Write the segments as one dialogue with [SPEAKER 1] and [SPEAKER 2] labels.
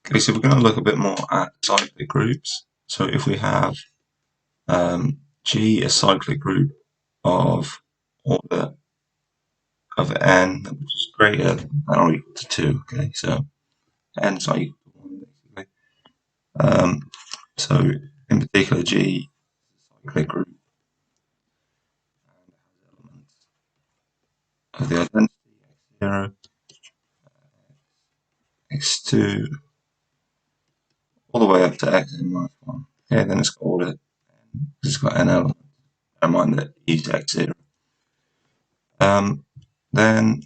[SPEAKER 1] Okay, so we're going to look a bit more at cyclic groups. So if we have G, a cyclic group of order of n, which is greater than or equal to 2. Okay, so n is not equal to 1, basically. So in particular, G is a cyclic group and has elements of the identity x0, x2, all the way up to xn minus 1. Okay, then it's got order n, because it's got n elements. Bear in mind that e is x0. Then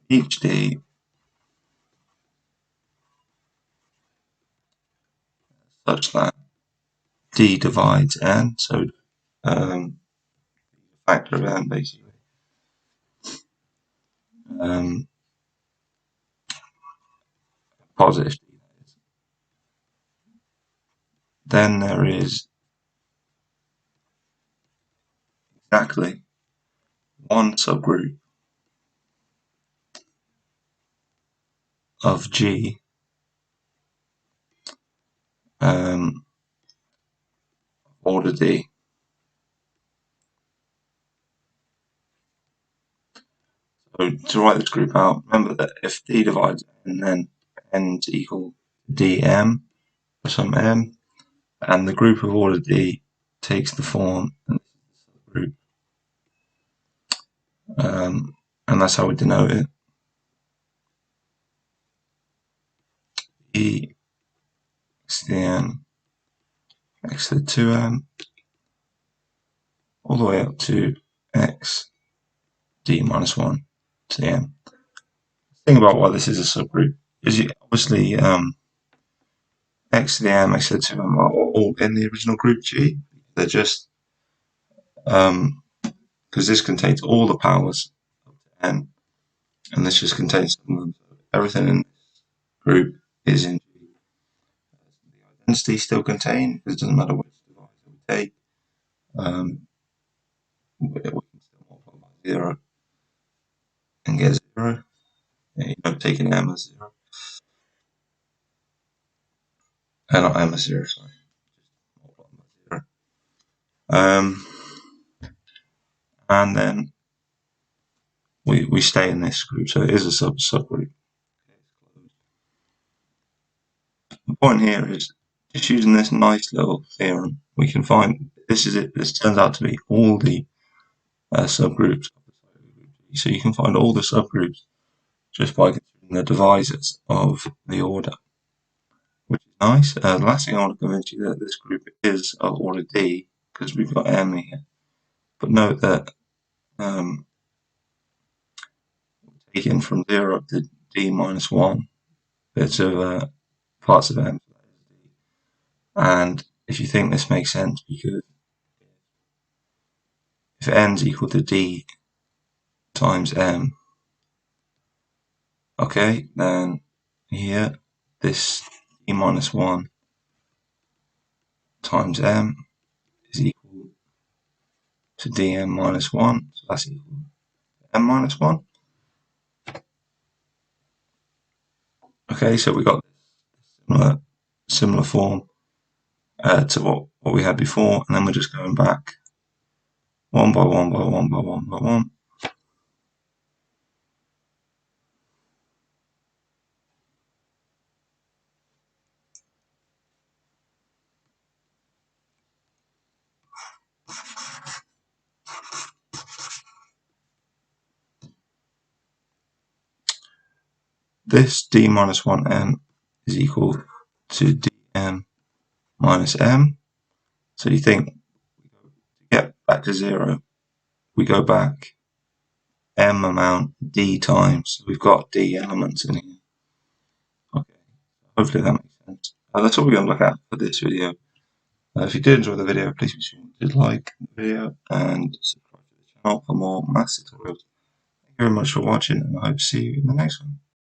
[SPEAKER 1] each d such that d divides n, so factor of n basically. Positive d, that is. Then there is exactly one subgroup of G order D. So to write this group out, remember that if D divides n, then n is equal to dm for some m, and the group of order D takes the form, and this is the subgroup, and that's how we denote it. E x to the n x to the 2m all the way up to x d minus 1 to the n. The thing about why this is a subgroup is obviously x to the m, x to the 2m are all in the original group G. They're just because this contains all the powers up to n, and this just contains some of them. So everything in this group is in G. The identity still contained, because it doesn't matter which divisor we take. We can still multiply by 0 and get 0. You know, taking m as 0. Not m as 0, sorry. Just multiply by 0. And then we stay in this group, so it is a subgroup. The point here is just using this nice little theorem, we can find this is it. This turns out to be all the subgroups of the cyclic group G. So you can find all the subgroups just by considering the divisors of the order, which is nice. The last thing I want to convince you that this group is of order D, because we've got m here. But note that we're taking from 0 up to d minus 1 bits of parts of m. And if you think this makes sense, because if n is equal to d times m, okay, then here this d minus 1 times m is equal to dm minus 1, so that's equal to m minus 1. Okay, so we got this similar form to what we had before, and then we're just going back 1 by 1 by 1 by 1 by 1. This d minus 1m is equal to dm minus m. So you think to get back to 0, we go back m amount d times. We've got d elements in here. Okay, hopefully that makes sense. That's all we're going to look at for this video. If you did enjoy the video, please be sure to like the video and subscribe to the channel for more maths tutorials. Thank you very much for watching, and I hope to see you in the next one.